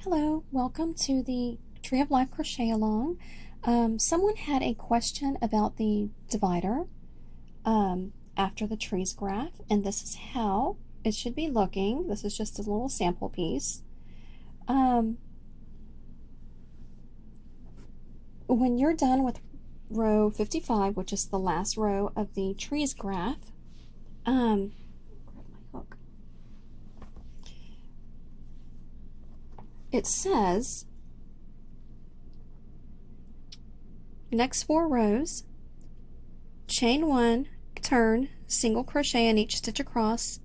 Hello, welcome to the Tree of Life Crochet Along. Someone had a question about the divider after the trees graph, and this is how it should be looking. This is just a little sample piece. When you're done with row 55, which is the last row of the trees graph, grab my hook. It says next 4 rows, chain 1, turn, single crochet in each stitch across.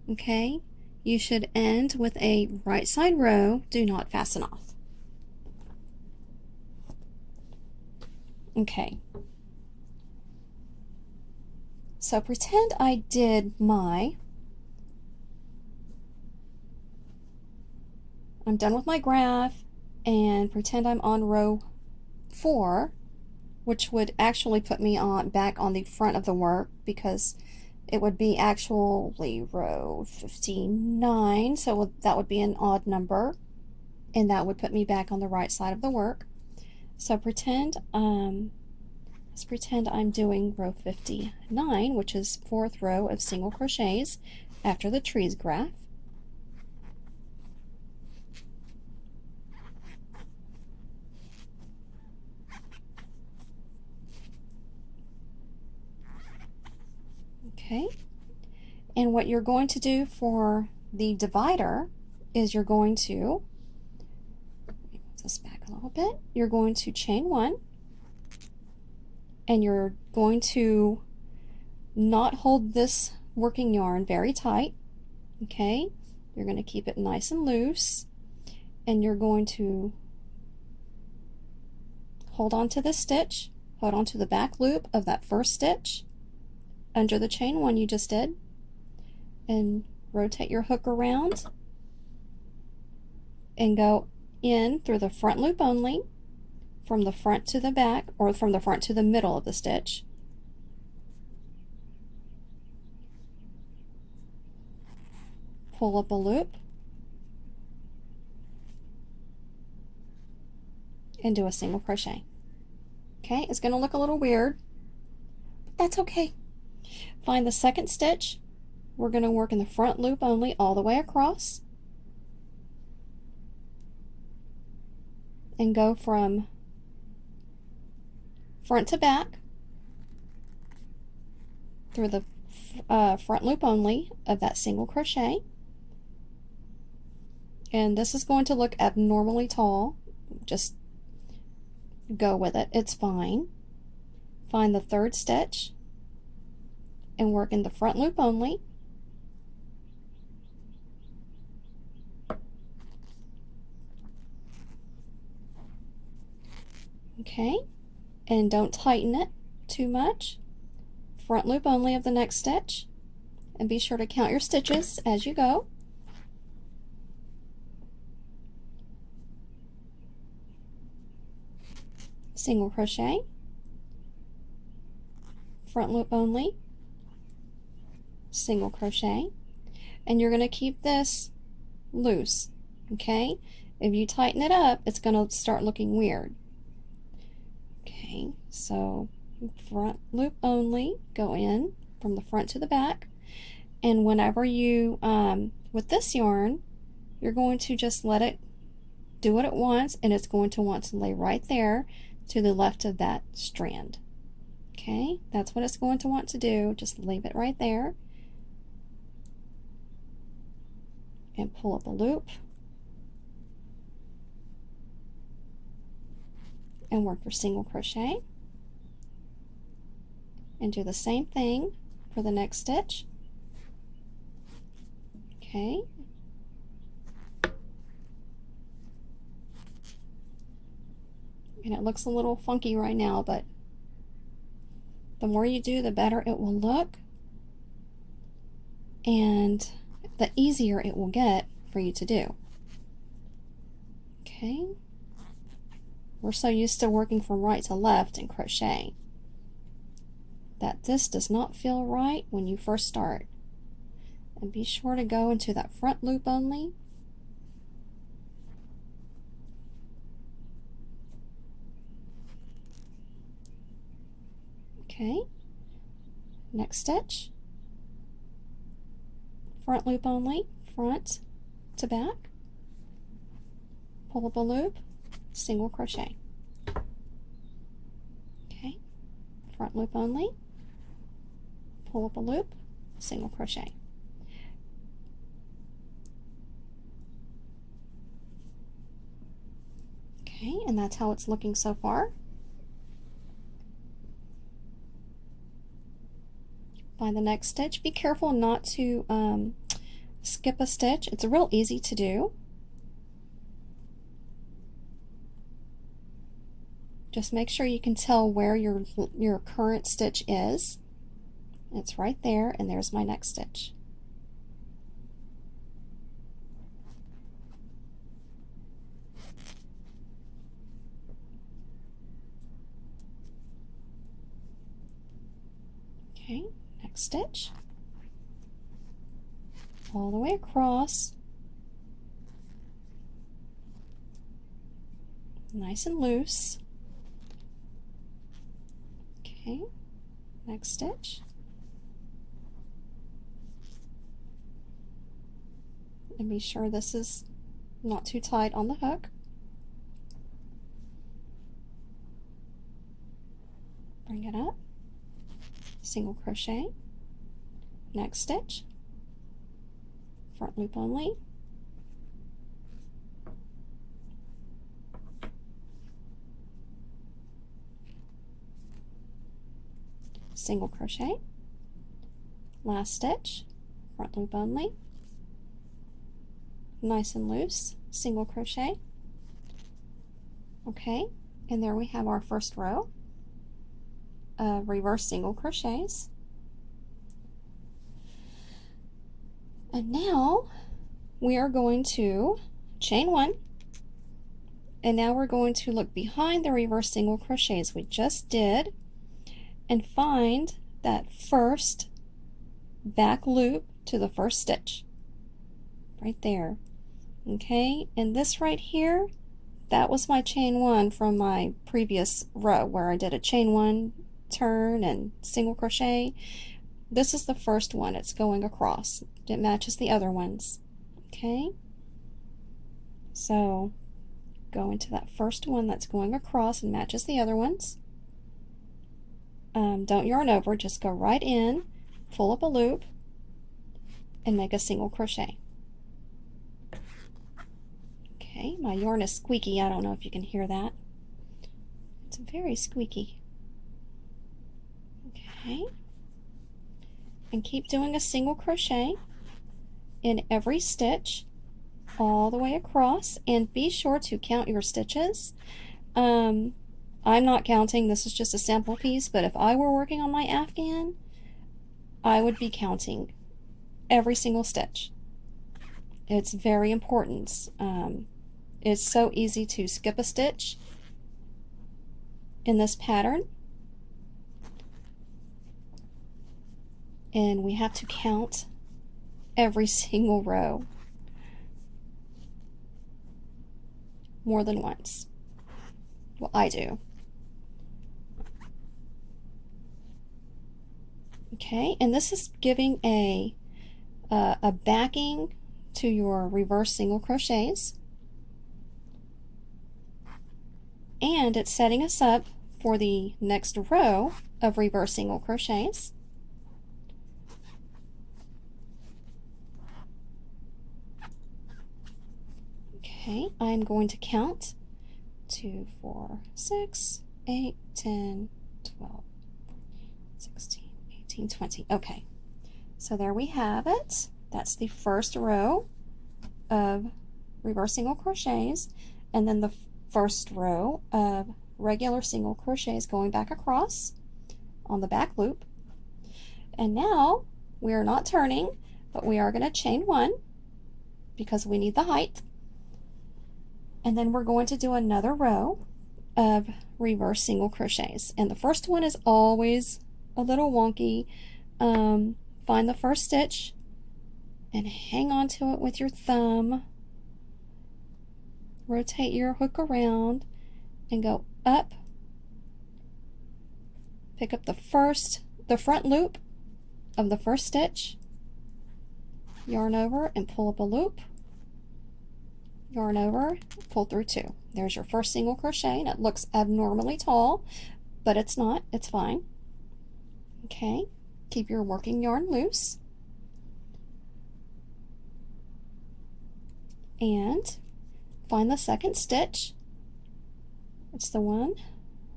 Okay, you should end with a right side row, do not fasten off. Okay, so pretend I did I'm done with my graph, and pretend I'm on row 4, which would actually put me back on the front of the work, because it would be actually row 59, so that would be an odd number, and that would put me back on the right side of the work. So let's pretend I'm doing row 59, which is 4th row of single crochets after the trees graph. Okay, and what you're going to do for the divider is you're going to, move this back a little bit, you're going to chain 1, and you're going to not hold this working yarn very tight. Okay, you're going to keep it nice and loose, and you're going to hold on to this stitch, hold on to the back loop of that first stitch under the chain 1 you just did, and rotate your hook around and go in through the front loop only, from the front to the back, or from the front to the middle of the stitch. Pull up a loop and do a single crochet. Okay, it's going to look a little weird, but that's okay. Find the second stitch. We're going to work in the front loop only all the way across, and go from front to back through the front loop only of that single crochet. And this is going to look abnormally tall. Just go with it, it's fine. Find the third stitch and work in the front loop only. Okay, and don't tighten it too much. Front loop only of the next stitch, and be sure to count your stitches as you go. Single crochet, front loop only, single crochet, and you're going to keep this loose. Okay, if you tighten it up, it's going to start looking weird. Okay, so front loop only, go in from the front to the back, and whenever you with this yarn, you're going to just let it do it at once, and it's going to want to lay right there to the left of that strand. Okay, that's what it's going to want to do. Just leave it right there and pull up a loop and work your single crochet, and do the same thing for the next stitch. Okay, and it looks a little funky right now, but the more you do, the better it will look, and the easier it will get for you to do. Okay, we're so used to working from right to left in crochet that this does not feel right when you first start. And be sure to go into that front loop only Okay, next stitch, front loop only, front to back, pull up a loop, single crochet. Okay, front loop only, pull up a loop, single crochet. Okay, and that's how it's looking so far. Find the next stitch. Be careful not to skip a stitch. It's real easy to do. Just make sure you can tell where your current stitch is. It's right there, and there's my next stitch. Okay, next stitch, all the way across, nice and loose. Okay, next stitch, and be sure this is not too tight on the hook. Bring it up, single crochet, next stitch, front loop only, single crochet, last stitch, front loop only, nice and loose, single crochet. Okay, and there we have our first row of reverse single crochets. And now we are going to chain one, and now we're going to look behind the reverse single crochets we just did and find that first back loop to the first stitch right there. Okay, and this right here, that was my chain one from my previous row where I did a chain one, turn, and single crochet. This is the first one. It's going across. It matches the other ones. Okay, so go into that first one that's going across and matches the other ones. Don't yarn over, just go right in, pull up a loop, and make a single crochet. Okay, my yarn is squeaky. I don't know if you can hear that. It's very squeaky. Okay, and keep doing a single crochet in every stitch all the way across, and be sure to count your stitches. I'm not counting, this is just a sample piece, but if I were working on my Afghan, I would be counting every single stitch. It's very important. It's so easy to skip a stitch in this pattern, and we have to count every single row more than once. Well, I do. Okay, and this is giving a backing to your reverse single crochets, and it's setting us up for the next row of reverse single crochets. Okay, I'm going to count 2, 4, 6, 8, 10, 12, 16, 18, 20. Okay, so there we have it. That's the first row of reverse single crochets, and then the first row of regular single crochets going back across on the back loop. And now we are not turning, but we are going to chain one because we need the height. And then we're going to do another row of reverse single crochets, and the first one is always a little wonky. Find the first stitch and hang on to it with your thumb. Rotate your hook around and go up, pick up the front loop of the first stitch, yarn over and pull up a loop, yarn over, pull through 2. There's your first single crochet, and it looks abnormally tall, but it's not, it's fine. Okay, keep your working yarn loose, and find the second stitch. It's the one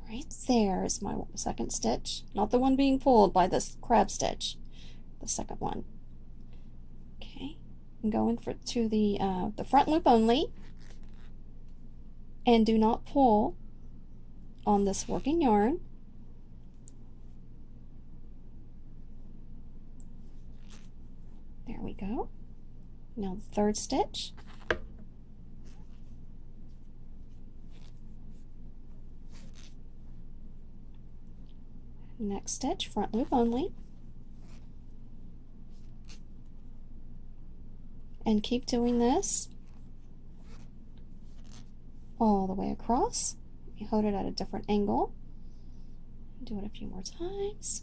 right there is my second stitch, not the one being pulled by this crab stitch, the second one. Okay, I'm going to the front loop only, and do not pull on this working yarn. There we go. Now the third stitch. Next stitch, front loop only, and keep doing this all the way across. You hold it at a different angle. Do it a few more times.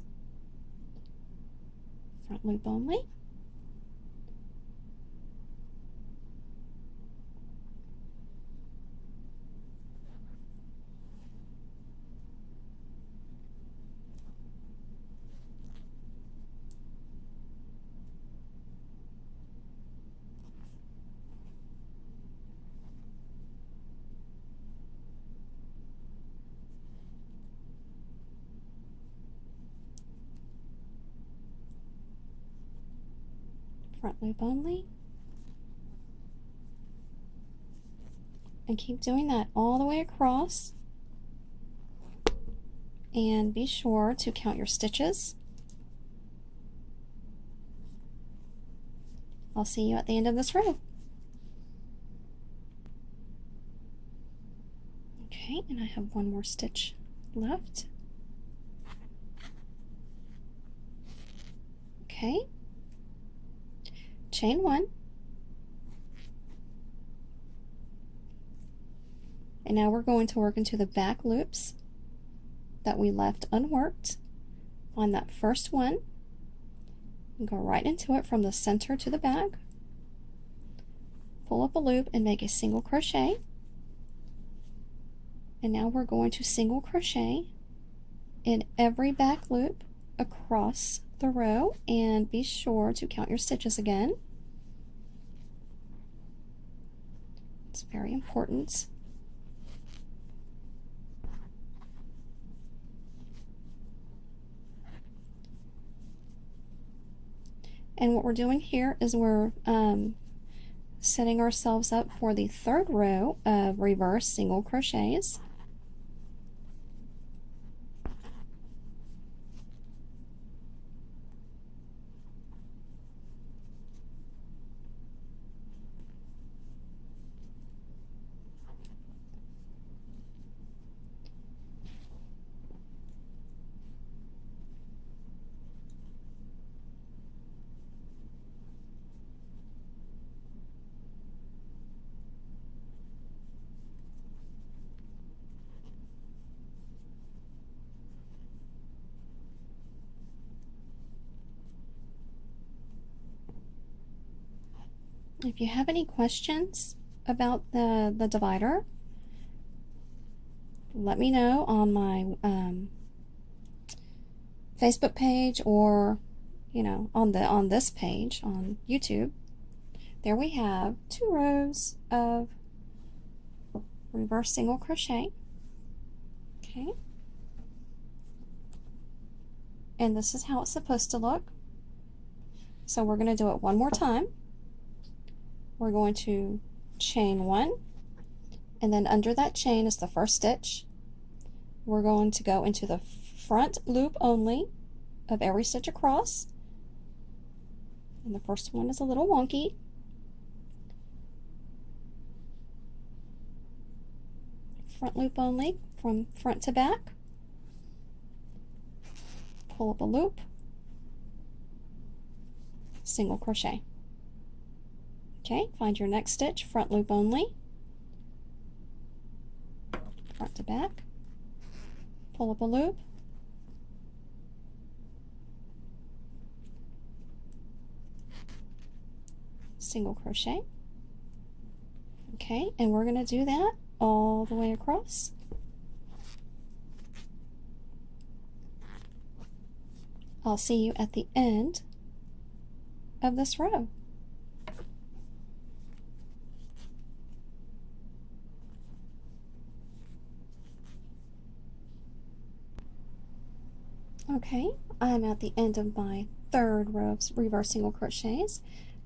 Front loop only. Front loop only, and keep doing that all the way across, and be sure to count your stitches. I'll see you at the end of this row. Okay, and I have one more stitch left. Okay, chain 1, and now we're going to work into the back loops that we left unworked. Find that first one and go right into it from the center to the back. Pull up a loop and make a single crochet, and now we're going to single crochet in every back loop across the row, and be sure to count your stitches again. It's very important. And what we're doing here is we're setting ourselves up for the third row of reverse single crochets. If you have any questions about the divider, let me know on my Facebook page, or on this page on YouTube. There we have 2 rows of reverse single crochet. Okay, and this is how it's supposed to look. So we're going to do it one more time. We're going to chain 1, and then under that chain is the first stitch. We're going to go into the front loop only of every stitch across, and the first one is a little wonky. Front loop only from front to back. Pull up a loop, single crochet. Okay, find your next stitch, front loop only, front to back, pull up a loop, single crochet. Okay, and we're going to do that all the way across. I'll see you at the end of this row. Okay, I'm at the end of my third row of reverse single crochets.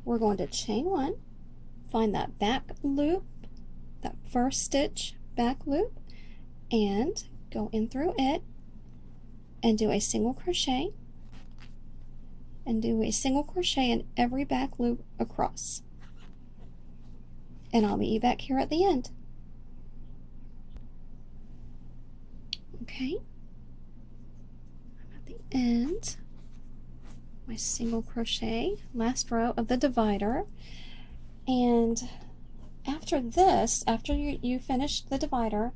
We're going to chain one, find that back loop, that first stitch back loop, and go in through it and do a single crochet, and do a single crochet in every back loop across. And I'll meet you back here at the end. Okay, I'm at the end, my single crochet, last row of the divider, and after this, after you finish the divider,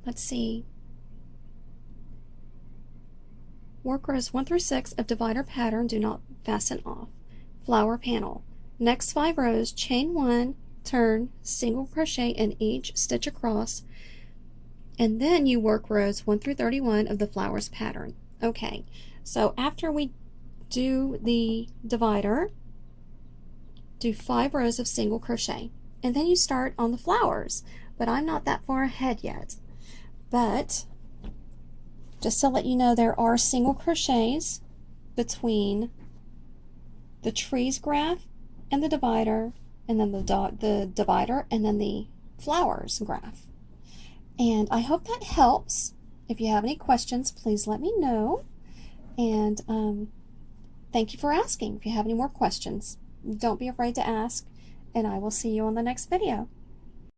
let's see, work rows 1 through 6 of divider pattern, do not fasten off. Flower panel. Next 5 rows, chain 1, turn, single crochet in each stitch across, and then you work rows 1 through 31 of the flowers pattern. Okay, so after we do the divider, do 5 rows of single crochet, and then you start on the flowers, but I'm not that far ahead yet. But just to let you know, there are single crochets between the trees graph and the divider, and then the divider, and then the flowers graph. And I hope that helps. If you have any questions, please let me know. And thank you for asking. If you have any more questions, don't be afraid to ask, and I will see you on the next video.